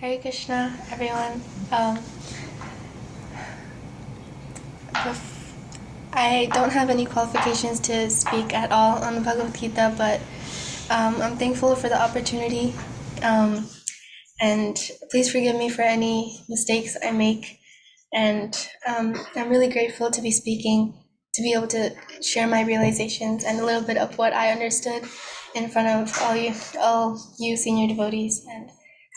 Hare Krishna, everyone. I don't have any qualifications to speak at all on the Bhagavad Gita, but I'm thankful for the opportunity. And please forgive me for any mistakes I make. And I'm really grateful to be speaking, to be able to share my realizations and a little bit of what I understood in front of all you senior devotees. And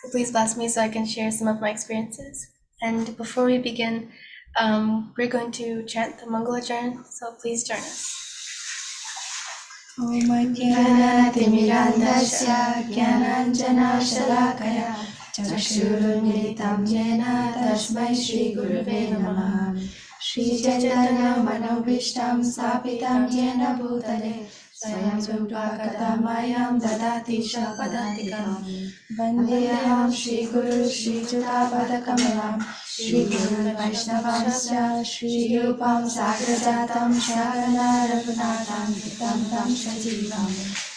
so please bless me so I can share some of my experiences. And before we begin, we're going to chant the Mangalacharan, so please join us. Om Jnana-timirandasya Jnananjana-shalakaya Chakshurunmilitam Jena Tasmai Shri Gurave Namaha. Shri Chaitanya Manobhishtam Sthapitam Jena Bhutale Swayam Rupa Kadamayam Dadati Shapadantikam. Vandeham Shri Guru Shri Juta Kamalam Shri Guru Vaishnavasya Shri Rupam Sagrajatam Shagana Raghunatham Tam Tam Shajivam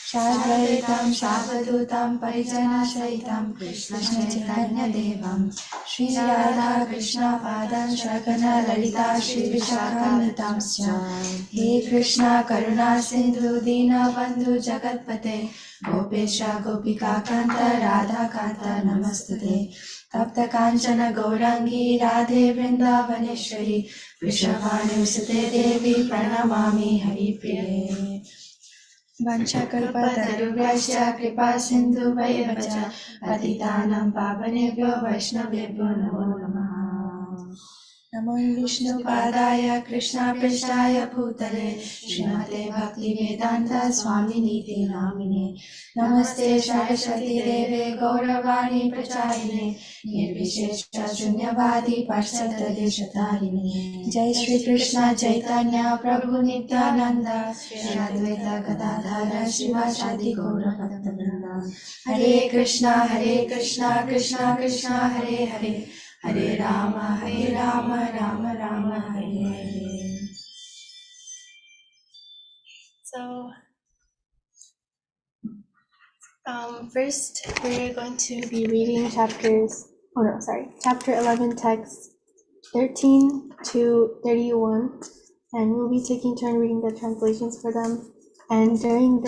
Shadvaitam Savadutam Parijana Shaitam Krishna Chaitanya Devam Shri Radha Krishna Padan Shakana Lalita Shri Vishakam He Krishna Karuna Sindhu Dina Bandhu Jagatpate Gopesha Gopika Kanta Radha Kanta Namastute Tapta Kanchana Gaurangi Radhe Vrindavaneshwari Vrishabhanusate Devi Pranamami Hari Priye Vanchakalpatarubhyasya Kripa Sindhu Vayevacha Patitanam Pavanebhyo Vaishnavebhyo Namo Namaha. Namo Vishnu Padaya Krishna Prishtaya Bhutale Srimate Bhakti Vedanta Swami Niti Namine Namaste Saraswati Deve Gauravani Prachayine Nirvishesha Shunyavadi Parsata Deshatarine Jai Shri Krishna Chaitanya Prabhu Nityananda Shri Advaita Gadadhara Srivasadi Gaura Bhaktavrinda Hare Krishna Krishna Krishna Hare Hare Hare Rama, Rama Rama, Hare Hare. So, first we're going to be reading chapter 11, texts 13 to 31, and we'll be taking turn reading the translations for them. And during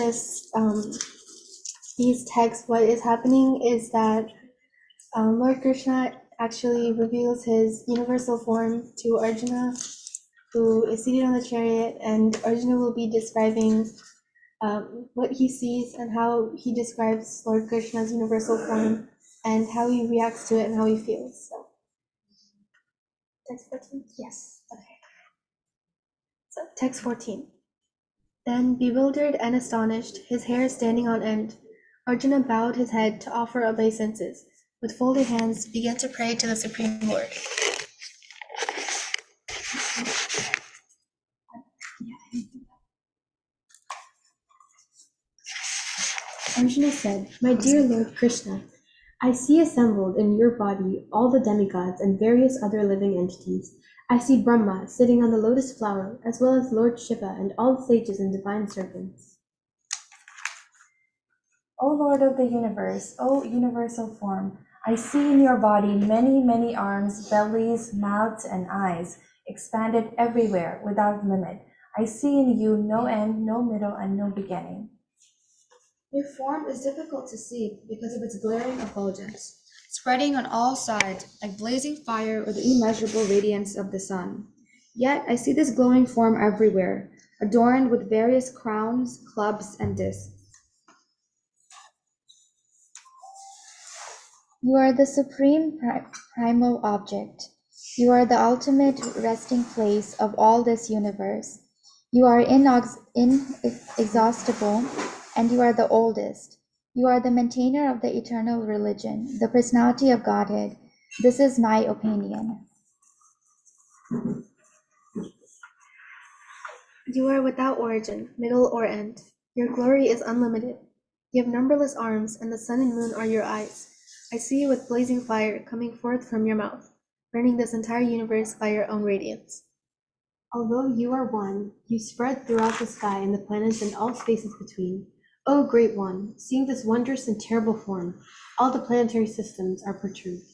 these texts, what is happening is that Lord Krishna actually reveals his universal form to Arjuna, who is seated on the chariot, and Arjuna will be describing what he sees and how he describes Lord Krishna's universal form and how he reacts to it and how he feels. So, text 14? Yes. Okay. So, text 14. Then, bewildered and astonished, his hair standing on end, Arjuna bowed his head to offer obeisances. With folded hands, began to pray to the Supreme Lord. Arjuna said, "My dear Lord Krishna, I see assembled in your body all the demigods and various other living entities. I see Brahma sitting on the lotus flower, as well as Lord Shiva and all the sages and divine servants. O Lord of the universe, O universal form, I see in your body many, many arms, bellies, mouths, and eyes, expanded everywhere without limit. I see in you no end, no middle, and no beginning. Your form is difficult to see because of its glaring effulgence, spreading on all sides like blazing fire or the immeasurable radiance of the sun. Yet I see this glowing form everywhere, adorned with various crowns, clubs, and discs. You are the supreme primal object. You are the ultimate resting place of all this universe. You are inexhaustible, and you are the oldest. You are the maintainer of the eternal religion, the personality of Godhead. This is my opinion. You are without origin, middle, or end. Your glory is unlimited. You have numberless arms, and the sun and moon are your eyes. I see you with blazing fire coming forth from your mouth, burning this entire universe by your own radiance. Although you are one, you spread throughout the sky and the planets and all spaces between. O Great One, seeing this wondrous and terrible form, all the planetary systems are perturbed.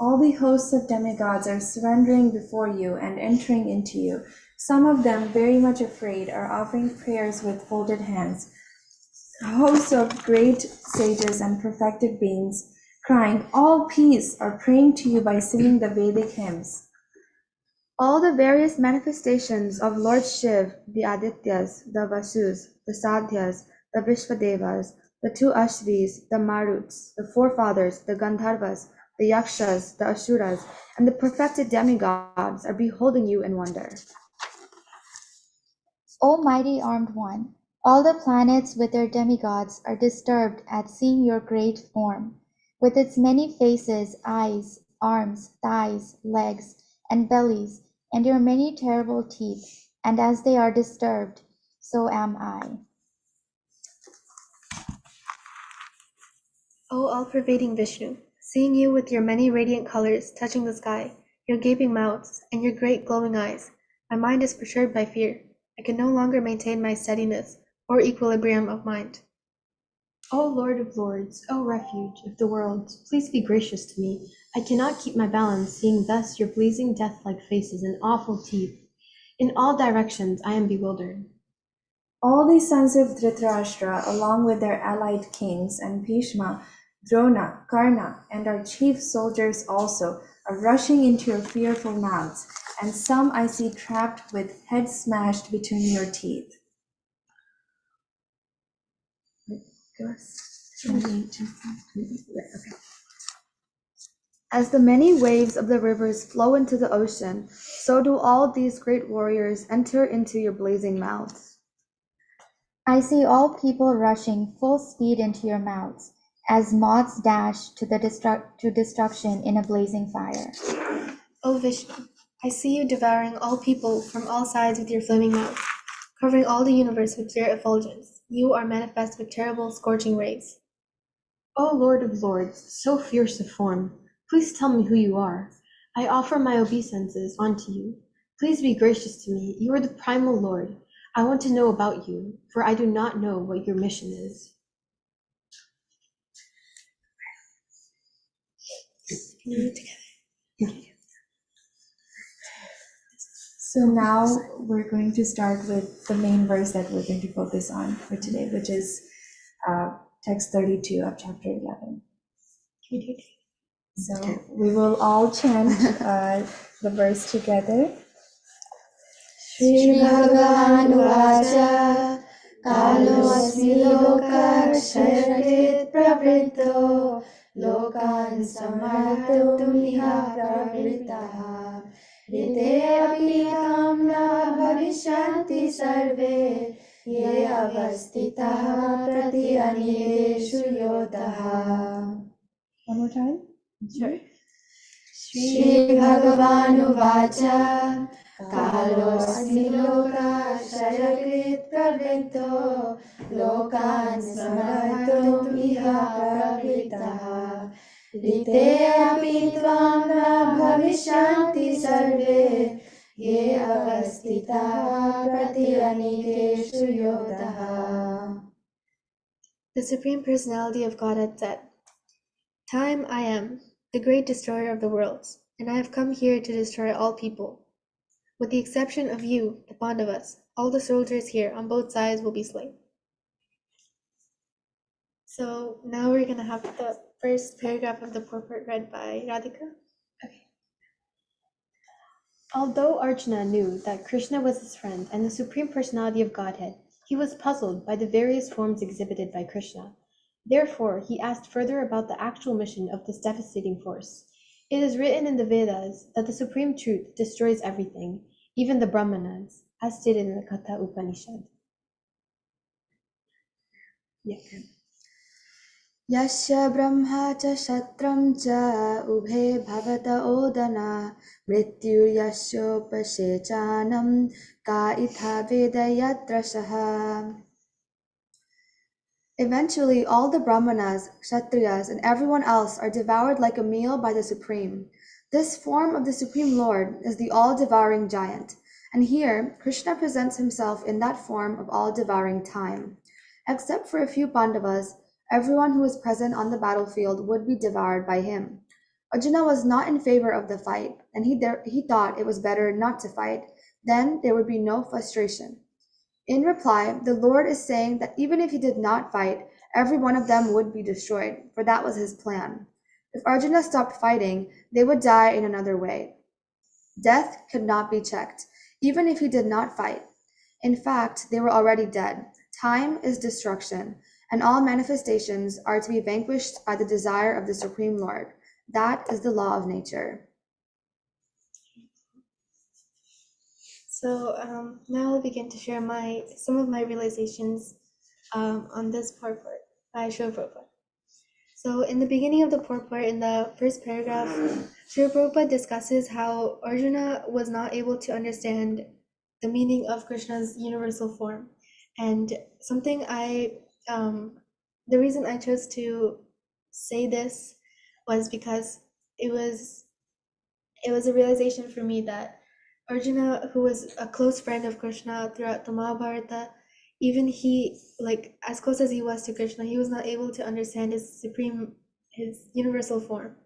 All the hosts of demigods are surrendering before you and entering into you. Some of them, very much afraid, are offering prayers with folded hands. Hosts of great sages and perfected beings, crying, "All peace," are praying to you by singing the Vedic hymns. All the various manifestations of Lord Shiv, the Adityas, the Vasus, the Sadhyas, the Vishvadevas, the two Ashvis, the Maruts, the forefathers, the Gandharvas, the Yakshas, the Asuras, and the perfected demigods are beholding you in wonder. O mighty armed one, all the planets with their demigods are disturbed at seeing your great form, with its many faces, eyes, arms, thighs, legs, and bellies, and your many terrible teeth, and as they are disturbed, so am I. O all-pervading Vishnu, seeing you with your many radiant colors touching the sky, your gaping mouths, and your great glowing eyes, my mind is perturbed by fear. I can no longer maintain my steadiness or equilibrium of mind. O Lord of Lords, O refuge of the worlds, please be gracious to me. I cannot keep my balance, seeing thus your blazing death-like faces and awful teeth. In all directions I am bewildered. All the sons of Dhritarashtra, along with their allied kings, and Bhishma, Drona, Karna, and our chief soldiers also, are rushing into your fearful mouths, and some I see trapped with heads smashed between your teeth. As the many waves of the rivers flow into the ocean, so do all these great warriors enter into your blazing mouths. I see all people rushing full speed into your mouths, as moths dash to destruction in a blazing fire. O Vishnu, I see you devouring all people from all sides with your flaming mouth, covering all the universe with your effulgence. You are manifest with terrible scorching rays. O Lord of Lords, so fierce of form, please tell me who you are. I offer my obeisances unto you. Please be gracious to me. You are the primal Lord. I want to know about you, for I do not know what your mission is. So now we're going to start with the main verse that we're going to focus on for today, which is text 32 of chapter 11. So we will all chant the verse together. Shri Bhagavan Kalosmi Lokakshayakrit Pravritto Lokan Samartum Iha Pravritaha Rite Apitam Na Bhavishanti Sarve Ye Avastitaha Prati Anideshu Yotaha. One more time. Sure. Shri Bhagavan Kalosmi Lokakshayakrit Pravritto Lokan Samartum Iha Pravritaha Rite Api Tvam Na Bhavishanti Sarve Ye Avastitaha Prati Anideshu Yotaha. The Supreme Personality of Godhead said, Time I am, the great destroyer of the worlds, and I have come here to destroy all people. With the exception of you, the Pandavas, all the soldiers here on both sides will be slain. So now we're going to have the first paragraph of the purport read by Radhika. Although Arjuna knew that Krishna was his friend and the Supreme Personality of Godhead, he was puzzled by the various forms exhibited by Krishna. Therefore, he asked further about the actual mission of this devastating force. It is written in the Vedas that the Supreme Truth destroys everything, even the Brahmanas, as stated in the Katha Upanishad. Yasya brahma cha shatram cha ubhe bhavata odana mrityu yasyopashechanam ka itha veda yadrashaha. Eventually, all the Brahmanas, Kshatriyas, and everyone else are devoured like a meal by the Supreme. This form of the Supreme Lord is the all-devouring giant, and here Krishna presents himself in that form of all-devouring time. Except for a few Pandavas, everyone who is present on the battlefield would be devoured by him. Arjuna was not in favor of the fight, and he thought it was better not to fight. Then there would be no frustration. In reply, the Lord is saying that even if he did not fight, every one of them would be destroyed, for that was his plan. If Arjuna stopped fighting, they would die in another way. Death could not be checked, even if he did not fight. In fact, they were already dead. Time is destruction, and all manifestations are to be vanquished by the desire of the Supreme Lord. That is the law of nature. So now I'll begin to share some of my realizations on this purport by Srila Prabhupada. So in the beginning of the purport, in the first paragraph, Srila Prabhupada discusses how Arjuna was not able to understand the meaning of Krishna's universal form. And the reason I chose to say this was because it was a realization for me that Arjuna, who was a close friend of Krishna throughout the Mahabharata, even he, like as close as he was to Krishna, he was not able to understand his universal form.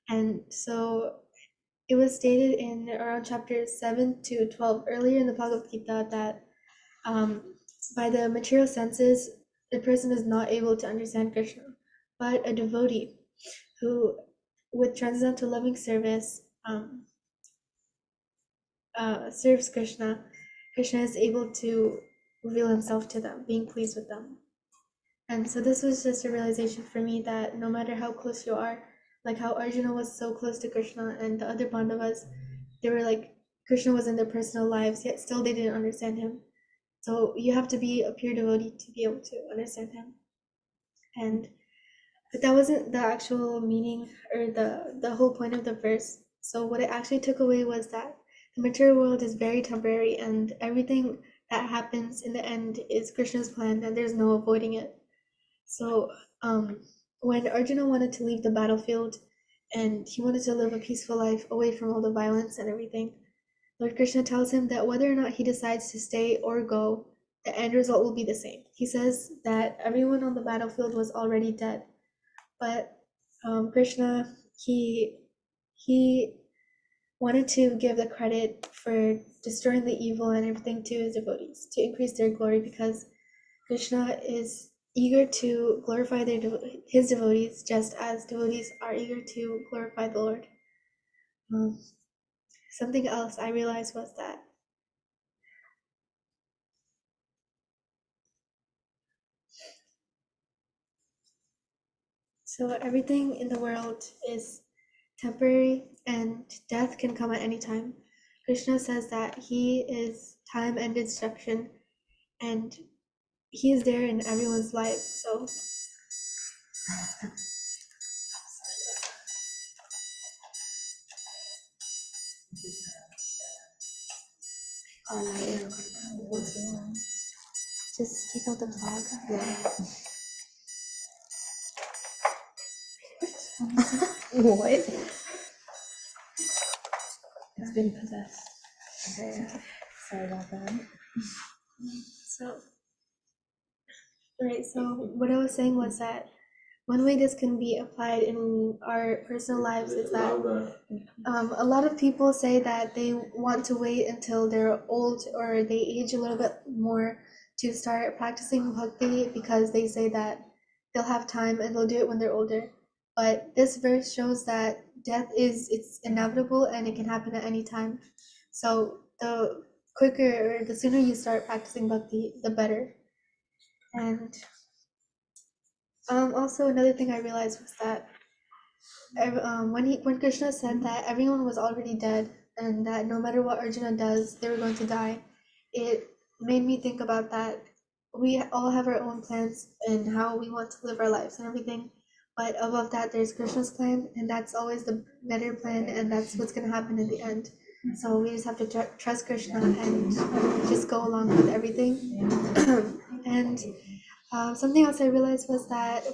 And so it was stated in around chapters 7 to 12 earlier in the Bhagavad Gita that by the material senses, the person is not able to understand Krishna, but a devotee who, with transcendental loving service, serves Krishna, Krishna is able to reveal himself to them, being pleased with them. And so this was just a realization for me that no matter how close you are, like how Arjuna was so close to Krishna and the other Pandavas, they were like, Krishna was in their personal lives, yet still they didn't understand him. So you have to be a pure devotee to be able to understand him. But that wasn't the actual meaning or the whole point of the verse. So what I actually took away was that the material world is very temporary, and everything that happens in the end is Krishna's plan, and there's no avoiding it. So when Arjuna wanted to leave the battlefield and he wanted to live a peaceful life away from all the violence and everything, Lord Krishna tells him that whether or not he decides to stay or go, the end result will be the same. He says that everyone on the battlefield was already dead, but Krishna, he wanted to give the credit for destroying the evil and everything to his devotees to increase their glory, because Krishna is eager to glorify his devotees just as devotees are eager to glorify the Lord. Something else I realized was that everything in the world is temporary and death can come at any time. Krishna says that he is time and destruction, and he is there in everyone's life. So just take out the plug. What? It's been possessed. Okay. Sorry about that. So so what I was saying was that one way this can be applied in our personal lives is that a lot of people say that they want to wait until they're old or they age a little bit more to start practicing bhakti, because they say that they'll have time and they'll do it when they're older. But this verse shows that it's inevitable and it can happen at any time. So the quicker or the sooner you start practicing bhakti, the better. And also another thing I realized was that when Krishna said that everyone was already dead and that no matter what Arjuna does, they were going to die, it made me think about that. We all have our own plans and how we want to live our lives and everything, but above that, there's Krishna's plan, and that's always the better plan, and that's what's going to happen in the end. So we just have to trust Krishna and just go along with everything. And something else I realized was that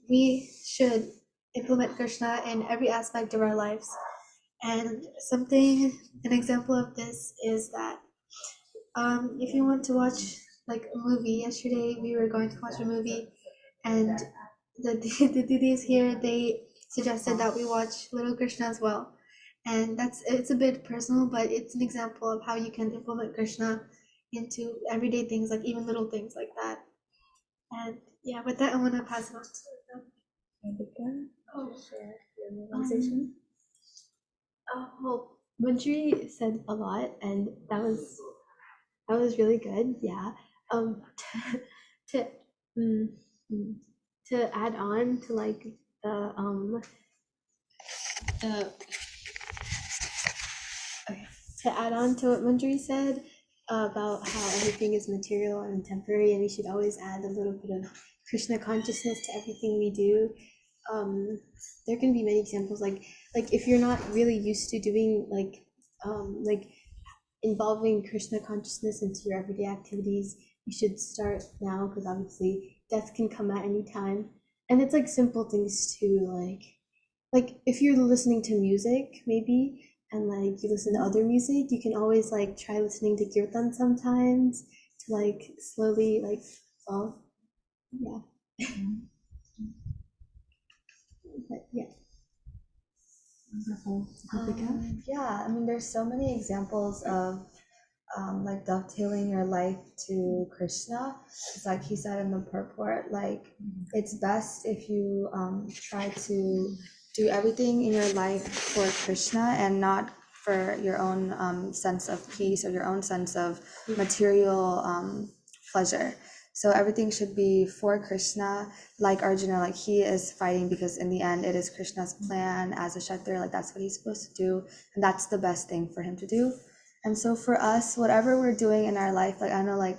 we should implement Krishna in every aspect of our lives. And an example of this is that if you want to watch like a movie, yesterday we were going to watch a movie, and the didis here, they suggested that we watch Little Krishna as well. And it's a bit personal, but it's an example of how you can implement Krishna into everyday things, like even little things like that. And yeah, with that, I want to pass it on to Radhika, Oh, share your realization. Well, Manjari said a lot, and that was really good. Yeah. To mm, mm, to add on to like the okay, to add on to what Manjari said about how everything is material and temporary, and we should always add a little bit of Krishna consciousness to everything we do. There can be many examples, like if you're not really used to doing like involving Krishna consciousness into your everyday activities, you should start now, because obviously death can come at any time. And it's like simple things too, like if you're listening to music maybe, and like you listen to other music, you can always like try listening to kirtan sometimes to like slowly like fall. Yeah. But yeah. Wonderful. Gopika? Yeah, I mean, there's so many examples of like dovetailing your life to Krishna. It's like he said in the purport, like it's best if you try to do everything in your life for Krishna and not for your own sense of peace or your own sense of material pleasure. So everything should be for Krishna, like Arjuna, like he is fighting because in the end it is Krishna's plan as a Kshatriya, like that's what he's supposed to do, and that's the best thing for him to do. And so for us, whatever we're doing in our life, like I know like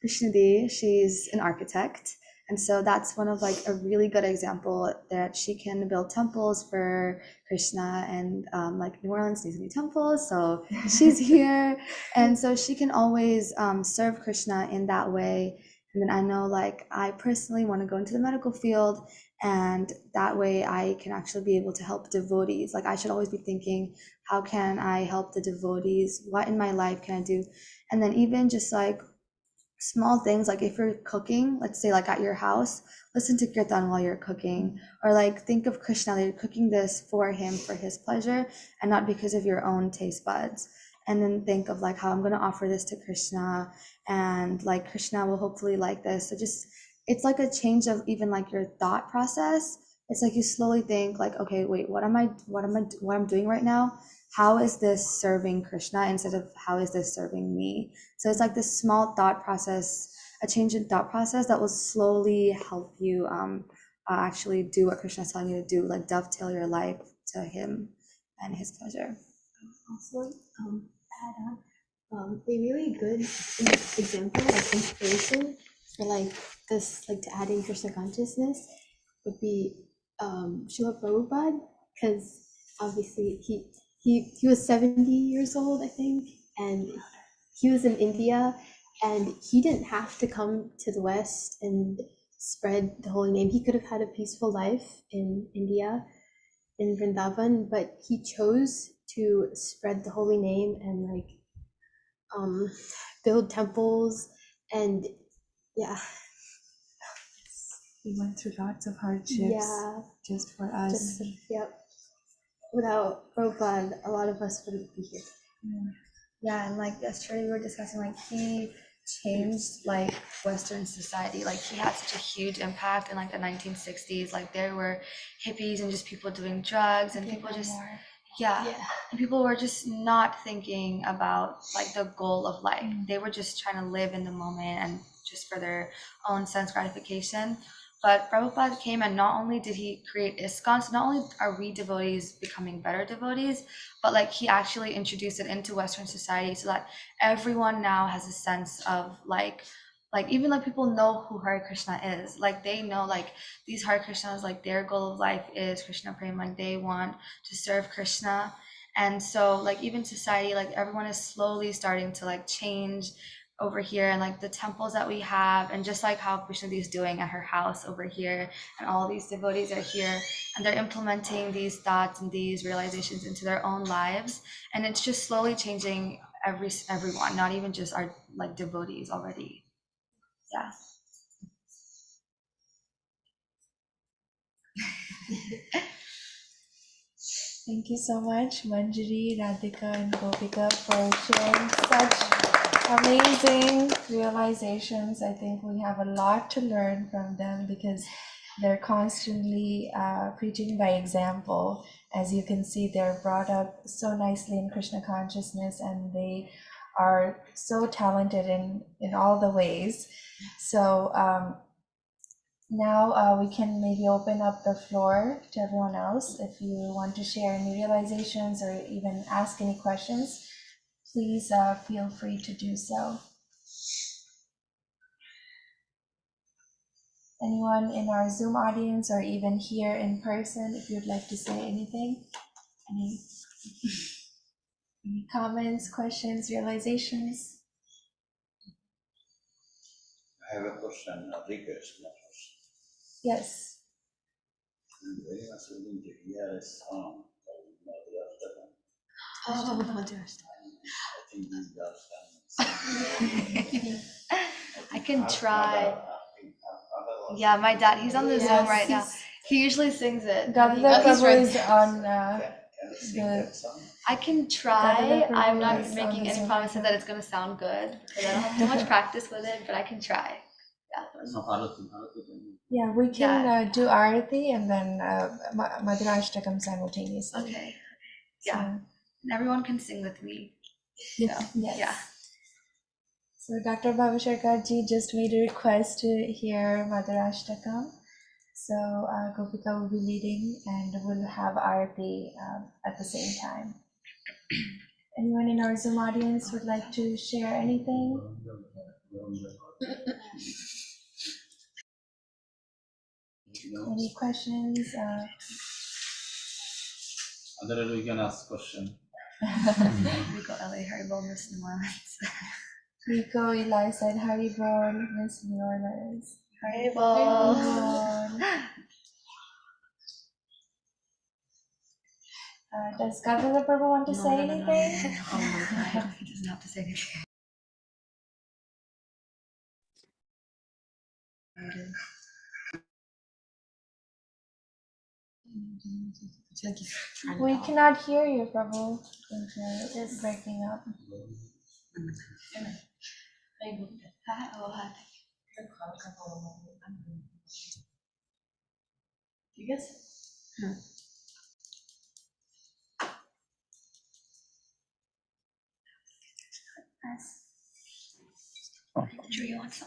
Krishnadi, she's an architect. And so that's one of like a really good example that she can build temples for Krishna, and like New Orleans needs new temples. So she's here. And so she can always serve Krishna in that way. And then I know like I personally want to go into the medical field, and that way I can actually be able to help devotees. Like I should always be thinking, how can I help the devotees? What in my life can I do? And then even just like small things, like if you're cooking, let's say like at your house, listen to kirtan while you're cooking, or like think of Krishna, that you're cooking this for him, for his pleasure, and not because of your own taste buds. And then think of like how I'm going to offer this to Krishna, and like Krishna will hopefully like this. So just, it's like a change of even like your thought process. It's like you slowly think like, okay, wait, what I'm doing right now, how is this serving Krishna instead of how is this serving me? So it's like this small thought process, a change in thought process that will slowly help you actually do what Krishna is telling you to do, like dovetail your life to him and his pleasure. Also, add on a really good example, like inspiration for like this, like to add in Krishna consciousness would be Srila Prabhupada, because obviously he was 70 years old, I think, and he was in India, and he didn't have to come to the West and spread the holy name. He could have had a peaceful life in India, in Vrindavan, but he chose to spread the holy name and like build temples, and yeah. We went through lots of hardships Yeah, just for us. just yep. Without Prabhupada, a lot of us wouldn't be here. Yeah, and like yesterday we were discussing, like he changed like Western society. Like he had such a huge impact in like the 1960s. Like there were hippies and just people doing drugs, and people just and people were just not thinking about like the goal of life. They were just trying to live in the moment and just for their own sense gratification. But Prabhupada came, and not only did he create ISKCON, so not only are we devotees becoming better devotees, but like he actually introduced it into Western society so that everyone now has a sense of like even like people know who Hare Krishna is. Like they know like these Hare Krishnas, like their goal of life is Krishna Prem, like they want to serve Krishna. And so like even society, like everyone is slowly starting to like change over here, and like the temples that we have, and just like how Krishnadi is doing at her house over here, and all these devotees are here, and they're implementing these thoughts and these realizations into their own lives, and it's just slowly changing everyone, not even just our like devotees already. Yeah. Thank you so much, Manjari, Radhika, and Gopika, for sharing such amazing realizations. I think we have a lot to learn from them because they're constantly preaching by example. As you can see, they're brought up so nicely in Krishna consciousness, and they are so talented in all the ways. So now we can maybe open up the floor to everyone else. If you want to share any realizations or even ask any questions, please feel free to do so. Anyone in our Zoom audience or even here in person, if you'd like to say anything, any comments, questions, realizations? I have a question, a request. Yes. I'm very much willing to hear a song called Mother After. Oh, I think these girls I can try. can. Yeah, my dad, he's on the Yes, Zoom right now. he's- He usually sings it. Gadadhar He's Prabhu right is there. on Can you sing the- that song? I can try. Gadadhar Prabhu I'm not is on making the any Zoom promises right that now. it's going to sound good because I don't have too much practice with it, but I can try. Yeah. No, Arati. Yeah, we can do Arati and then Madhura Ashtakam simultaneously. Okay. So, Yeah. And everyone can sing with me. yes. Yeah. So Dr. Bhavasharkar ji just made a request to hear Madhura Ashtakam. So Gopika will be leading and we'll have Arati at the same time. Anyone in our Zoom audience would like to share anything? Any questions? Otherwise, we can ask question. Rico LA Haribol Miss New Orleans. Rico Eli said Haribol, Miss New Orleans. Haribol. Haribol. Does Gadadhar Prabhu want to say anything? Oh my God. He doesn't have to say anything. We cannot hear you, Prabhu. It's breaking up.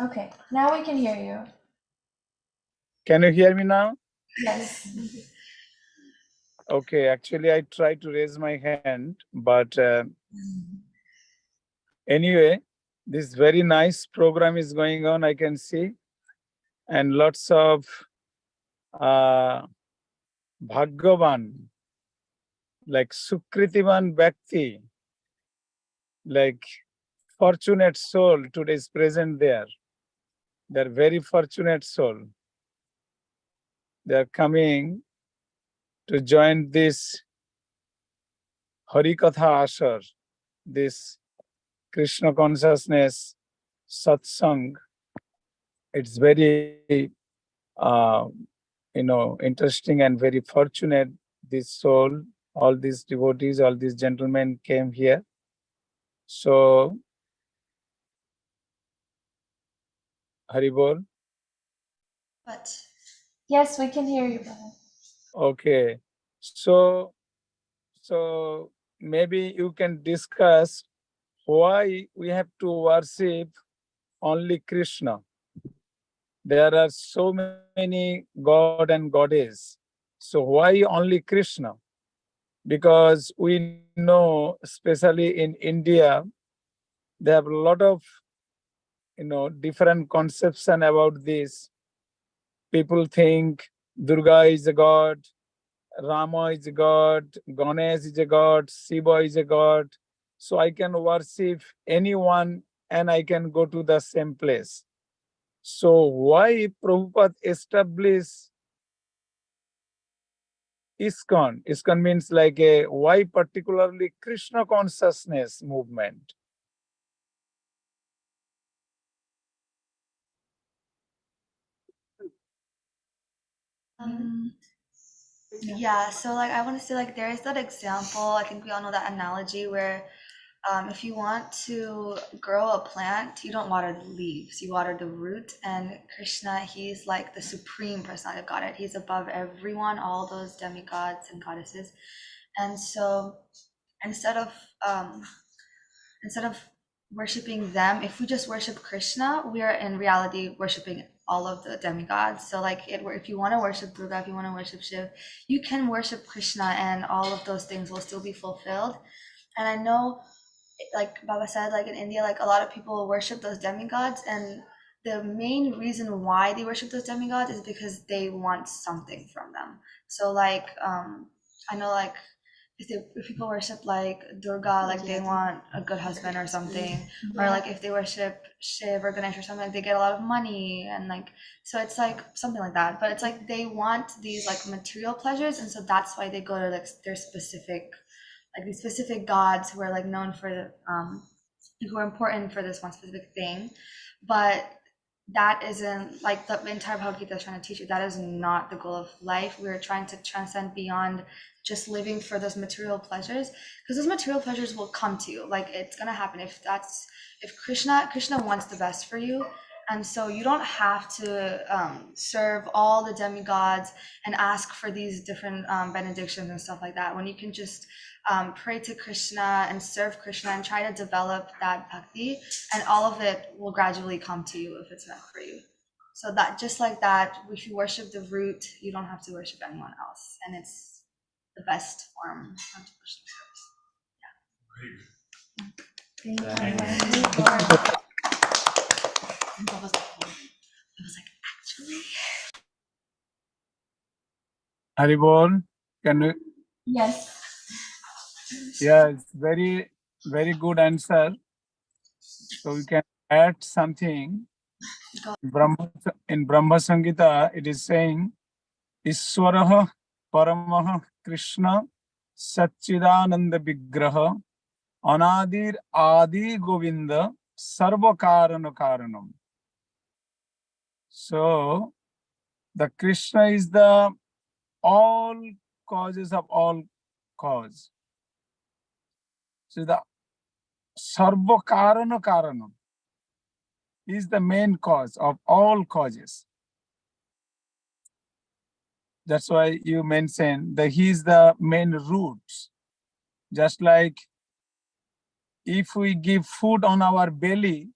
Okay, now we can hear you. Can you hear me now? Yes. Okay, actually, I tried to raise my hand, but anyway, this very nice program is going on, I can see, and lots of Bhagavan, like Sukritivan Bhakti, like fortunate soul today is present there. They're very fortunate soul. They're coming to join this Harikatha Ashar, this Krishna consciousness satsang. It's very, interesting and very fortunate. This soul, all these devotees, all these gentlemen came here. So, Haribol. But Yes, we can hear you, brother. Okay. So maybe you can discuss why we have to worship only Krishna. There are so many God and Goddess. So why only Krishna? Because we know, especially in India, they have a lot of different conception about this. People think Durga is a god, Rama is a god, Ganesh is a god, Shiva is a god. So I can worship anyone and I can go to the same place. So why Prabhupada established ISKCON? ISKCON means like a why particularly Krishna consciousness movement? Yeah, so like I want to say like there is that example, I think we all know that analogy where if you want to grow a plant, you don't water the leaves, you water the root. And Krishna, he's like the supreme personality of Godhead. He's above everyone, all those demigods and goddesses. And so instead of um, instead of worshiping them, if we just worship Krishna, we are in reality worshiping all of the demigods. So like if you want to worship Durga, if you want to worship Shiv, you can worship Krishna and all of those things will still be fulfilled. And I know, like Baba said, like in India, like a lot of people worship those demigods, and the main reason why they worship those demigods is because they want something from them. So like I know like if people worship like Durga, like they want a good husband or something, or like if they worship Shiv or Ganesh or something, like they get a lot of money, and like so it's like something like that. But it's like they want these like material pleasures, and so that's why they go to like their specific, like these specific gods who are like known for who are important for this one specific thing. But that isn't like the entire Bhagavad Gita is trying to teach you. That is not the goal of life. We're trying to transcend beyond just living for those material pleasures, because those material pleasures will come to you. Like it's gonna happen if Krishna wants the best for you. And so you don't have to serve all the demigods and ask for these different benedictions and stuff like that, when you can just pray to Krishna and serve Krishna and try to develop that bhakti, and all of it will gradually come to you if it's meant for you. So that just like that, if you worship the root, you don't have to worship anyone else, and it's the best form of devotional service. Yeah. Thank you. I was like, actually. Haribol, can you? Yes. Yes, very, very good answer. So we can add something. In Brahma Samhita, it is saying, Iswaraha Paramaha Krishna Satchidananda Vigraha Anadir Adi Govinda Sarva Karana Karanam. So the Krishna is the all causes of all cause. So the Sarva Karana Karanam is the main cause of all causes. That's why you mentioned that he is the main roots. Just like if we give food on our belly,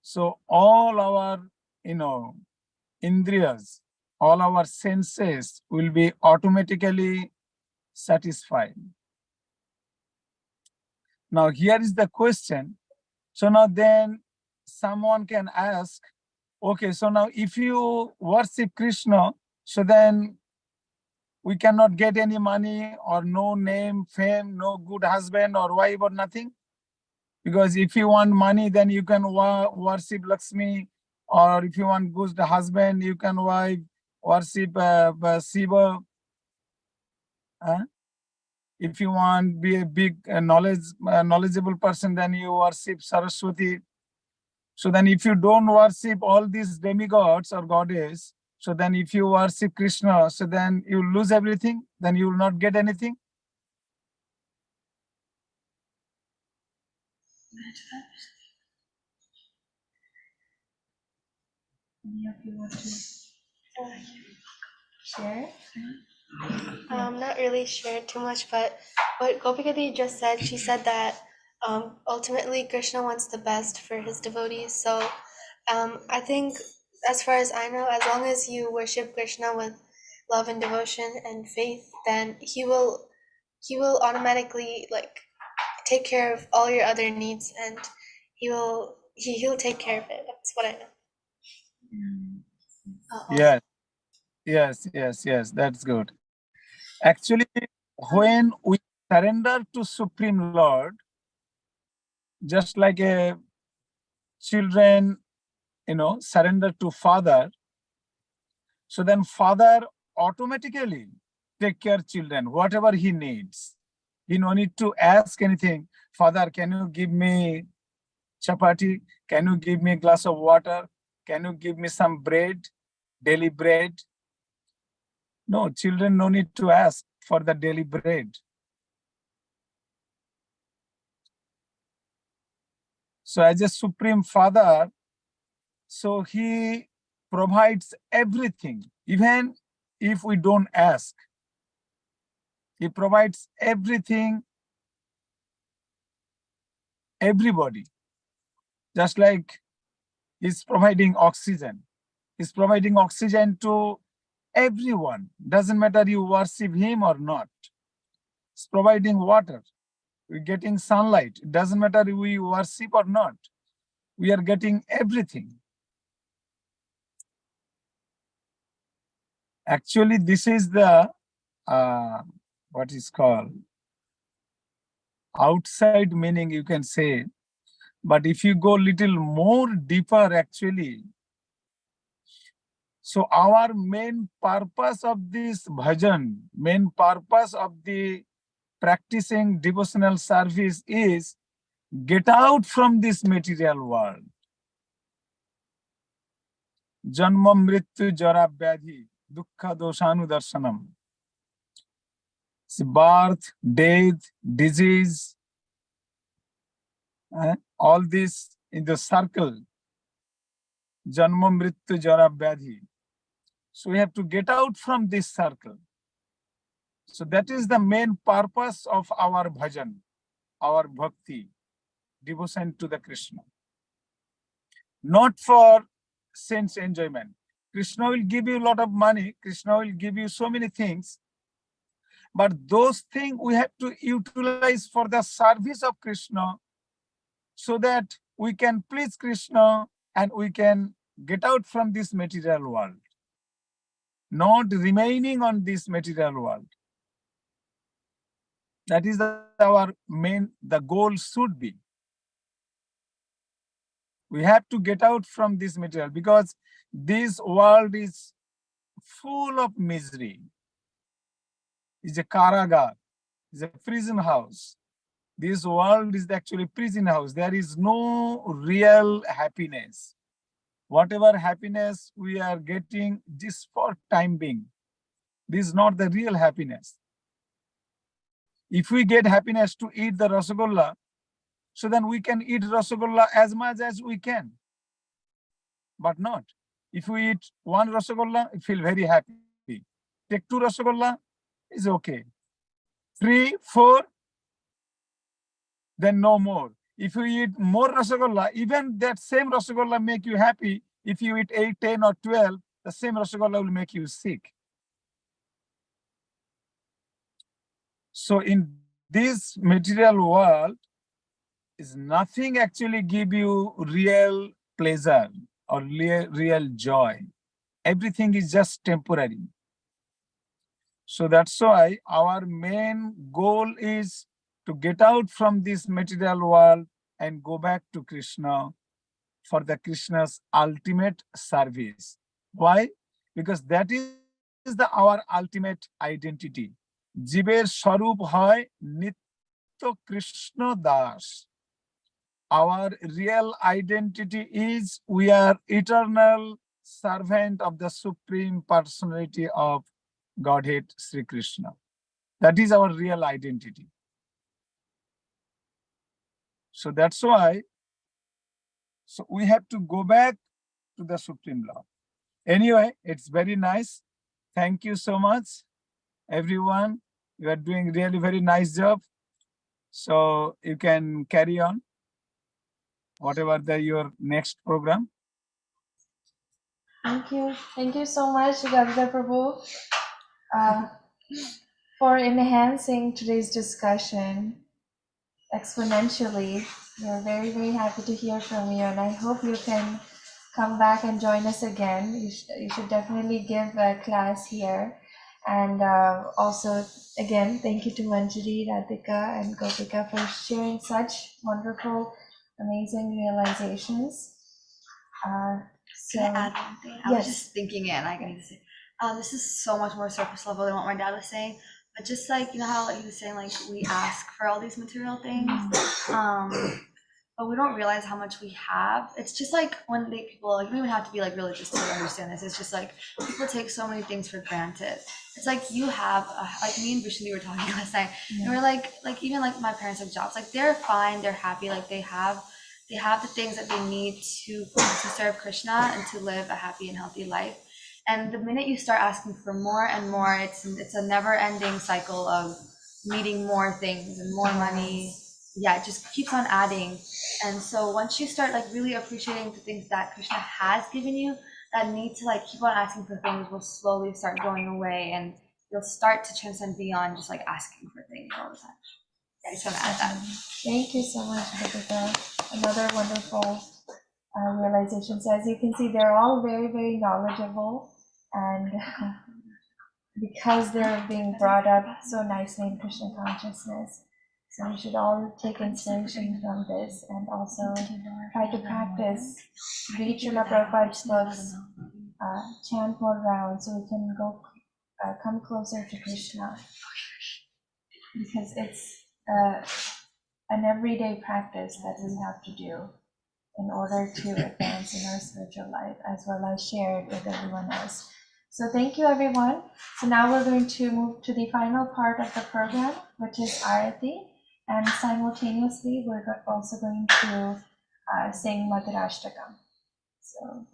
so all our, indriyas, all our senses will be automatically satisfied. Now here is the question. So now then someone can ask, okay, so now if you worship Krishna, so then we cannot get any money or no name, fame, no good husband or wife or nothing? Because if you want money, then you can worship Lakshmi, or if you want good husband, you can worship Shiva. If you want be a big knowledgeable person, then you worship Saraswati. So then if you don't worship all these demigods or goddess, so then if you worship Krishna, so then you lose everything, then you will not get anything. Any of you want to share? Not really sure too much, but what Gopika just said, she said that ultimately Krishna wants the best for his devotees. So I think, as far as I know, as long as you worship Krishna with love and devotion and faith, then he will automatically like take care of all your other needs, and he'll take care of it. That's what I know. Yes, that's good. Actually, when we surrender to Supreme Lord, just like a children, surrender to Father, so then Father automatically take care children, whatever he needs. He no need to ask anything. Father, can you give me chapati? Can you give me a glass of water? Can you give me some bread, daily bread? No, children no need to ask for the daily bread. So as a Supreme Father, so he provides everything, even if we don't ask. He provides everything, everybody. Just like he's providing oxygen. He's providing oxygen to everyone. Doesn't matter you worship him or not. He's providing water. We're getting sunlight. It doesn't matter if we worship or not. We are getting everything. Actually, this is the what is called outside meaning, you can say. But if you go little more deeper, actually, so our main purpose of this bhajan, main purpose of the practicing devotional service is get out from this material world. Janma mrityu jara vyadhi dukkha doshanu darshanam. Birth, death, disease, all this in the circle. Janma mrityu jara vyadhi. So we have to get out from this circle. So that is the main purpose of our bhajan, our bhakti, devotion to the Krishna. Not for sense enjoyment. Krishna will give you a lot of money. Krishna will give you so many things. But those things we have to utilize for the service of Krishna so that we can please Krishna and we can get out from this material world. Not remaining on this material world. That is our main, the goal should be. We have to get out from this material because this world is full of misery. It's a karagar, it's a prison house. This world is actually prison house. There is no real happiness. Whatever happiness we are getting just for time being, this is not the real happiness. If we get happiness to eat the rasagolla, so then we can eat rasagolla as much as we can. But not. If we eat one rasagolla, we feel very happy. Take two rasagolla, is okay. 3, 4, then no more. If you eat more rasagolla, even that same rasagolla make you happy. If you eat 8, 10 or 12, the same rasagolla will make you sick. So in this material world, is nothing actually give you real pleasure or real joy. Everything is just temporary. So that's why our main goal is to get out from this material world and go back to Krishna for the Krishna's ultimate service. Why? Because that is our ultimate identity. Jiber Swarup hoy Nitya Krishna Das. Our real identity is we are eternal servant of the Supreme Personality of Godhead, Sri Krishna. That is our real identity. So that's why so we have to go back to the Supreme Lord. Anyway, it's very nice. Thank you so much, everyone. You are doing really very nice job. So you can carry on whatever your next program. Thank you. Thank you so much, Gopika Prabhu, for enhancing today's discussion exponentially. We're very, very happy to hear from you, and I hope you can come back and join us again. You should definitely give a class here. And also, again, thank you to Manjari, Radhika, and Gopika for sharing such wonderful, amazing realizations. Can I add one thing? I was just thinking it, and I need to say, this is so much more surface level than what my dad was saying. But just like, you know how he was saying, like, we ask for all these material things. but we don't realize how much we have. It's just like when people, like, you don't even have to be like religious to understand this. It's just like people take so many things for granted. It's like you have, like me and Vishnu were talking last night, and we're like even like my parents have jobs, like they're fine, they're happy, like they have the things that they need to serve Krishna and to live a happy and healthy life. And the minute you start asking for more and more, it's a never-ending cycle of needing more things and more money. Yeah, it just keeps on adding. And so once you start like really appreciating the things that Krishna has given you, that need to like keep on asking for things will slowly start going away, and you'll start to transcend beyond just like asking for things all the time. Yeah, I just want to add that. Thank you so much, Gopika. Another wonderful realization. So as you can see, they're all very, very knowledgeable, and because they're being brought up so nicely in Krishna consciousness, so we should all take inspiration from this and also try to practice, read Srila Prabhupada's books, chant more rounds so we can come closer to Krishna, because it's an everyday practice that we have to do in order to advance in our spiritual life, as well as share it with everyone else. So thank you, everyone. So now we're going to move to the final part of the program, which is Arati, and simultaneously we're also going to sing Madhurashtakam. So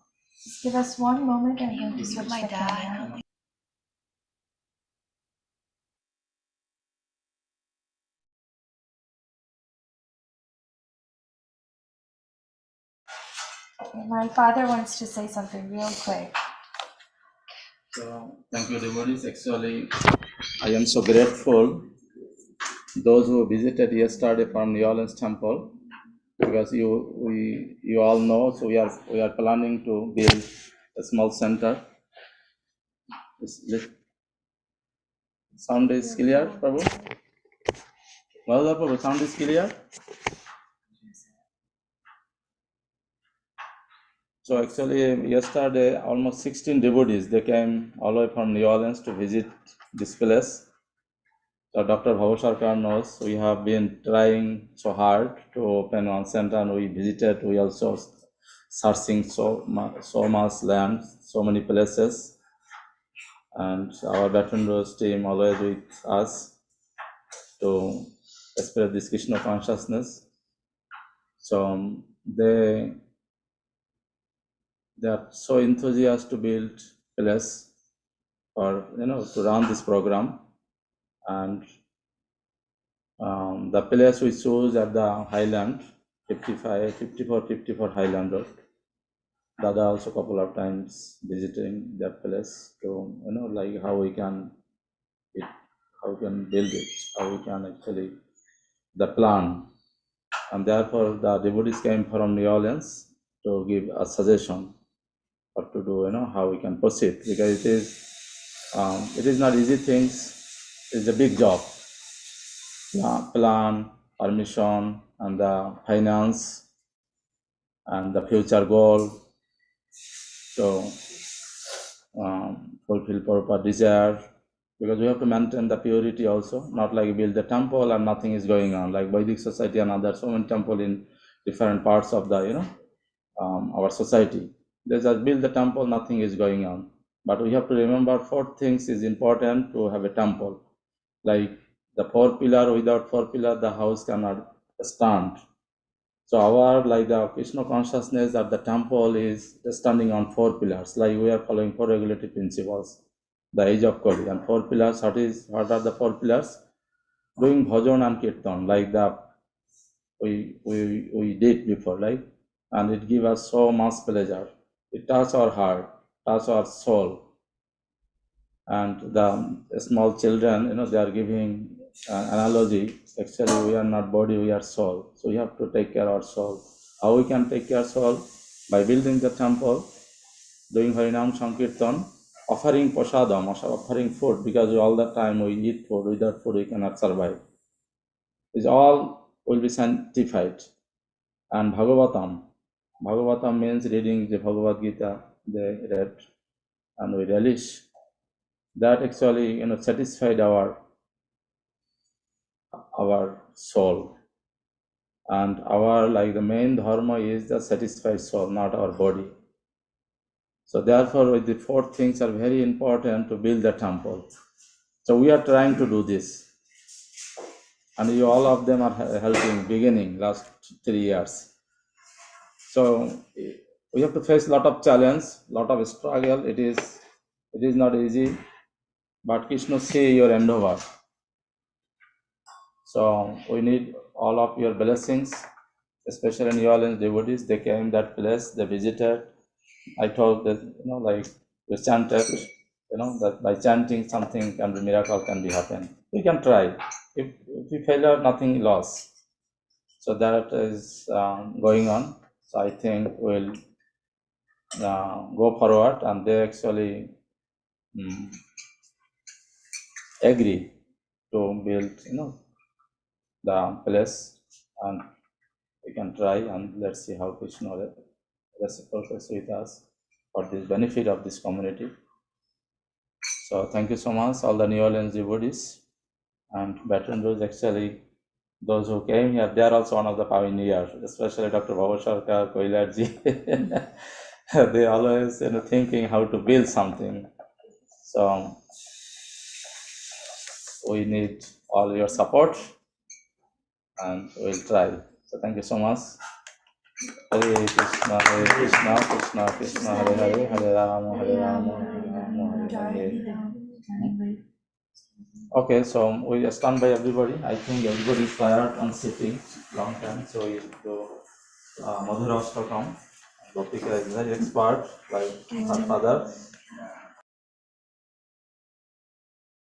just give us one moment, and I'm going to switch the camera. Okay, my father wants to say something real quick. So, thank you, devotees. Actually, I am so grateful those who visited yesterday from New Orleans Temple, because you all know. So we are planning to build a small center. Sound is clear, Prabhu? Well, Prabhu, sound is clear. So actually, yesterday almost 16 devotees, they came all the way from New Orleans to visit this place. So Dr. Bhavasarkar knows we have been trying so hard to open one center, and we visited. We also searching so much land, so many places, and our Veteran Rose team always with us to spread this Krishna consciousness. So they are so enthusiastic to build place for to run this program, and the place we chose at the Highland 54 Highland Road. Dada also couple of times visiting that place to like how we can build it, how we can actually the plan, and therefore the devotees came from New Orleans to give a suggestion what to do, how we can proceed, because it is not easy things. It's a big job. Plan, permission, and the finance, and the future goal to fulfill proper desire, because we have to maintain the purity also, not like build the temple and nothing is going on, like Vedic society and other so many temple in different parts of the our society. They just build the temple, nothing is going on. But we have to remember 4 things is important to have a temple. Like the 4 pillar, without 4 pillar, the house cannot stand. So our like the Krishna consciousness at the temple is standing on 4 pillars. Like we are following 4 regulatory principles. The age of Kali, and 4 pillars. What are the 4 pillars? Doing bhajan and kirtan, like the we did before, right? And it gives us so much pleasure. It touches our heart, touches our soul. And the small children, they are giving an analogy. Actually, we are not body, we are soul. So we have to take care of our soul. How we can take care of soul? By building the temple, doing Harinam Sankirtan, offering prasadam, offering food, because all the time we eat food. Without food, we cannot survive. It's all will be sanctified. And Bhagavatam. Bhagavatam means reading the Bhagavad Gita, they read, and we relish. That actually, satisfied our soul. And our, like, the main dharma is the satisfied soul, not our body. So therefore, the four things are very important to build the temple. So we are trying to do this. And you all of them are helping beginning last 3 years. So we have to face a lot of challenge, lot of struggle. It is not easy, but Krishna see your endeavor. So we need all of your blessings, especially New Orleans devotees. They came that place, they visited. I told that, like we chanted, that by chanting something can be, miracle can be happen. We can try. If we fail, nothing lost. So that is going on. So I think we'll go forward, and they actually agree to build, the place, and we can try, and let's see how Krishna reciprocates with us for the benefit of this community. So thank you so much, all the New Orleans devotees and Baton Rouge. Actually, those who came here, they are also one of the pioneers, especially Dr. Baba Sarkar, Koilarji. They always thinking how to build something. So we need all your support, and we'll try. So thank you so much. Hare Krishna, Krishna Krishna, Hare Hare, Hare Rama, Hare Rama, Hare Hare. Okay, so we stand by everybody. I think everybody is tired on sitting long time, so we do Madhurashtakam. Gopika is very expert, like her father.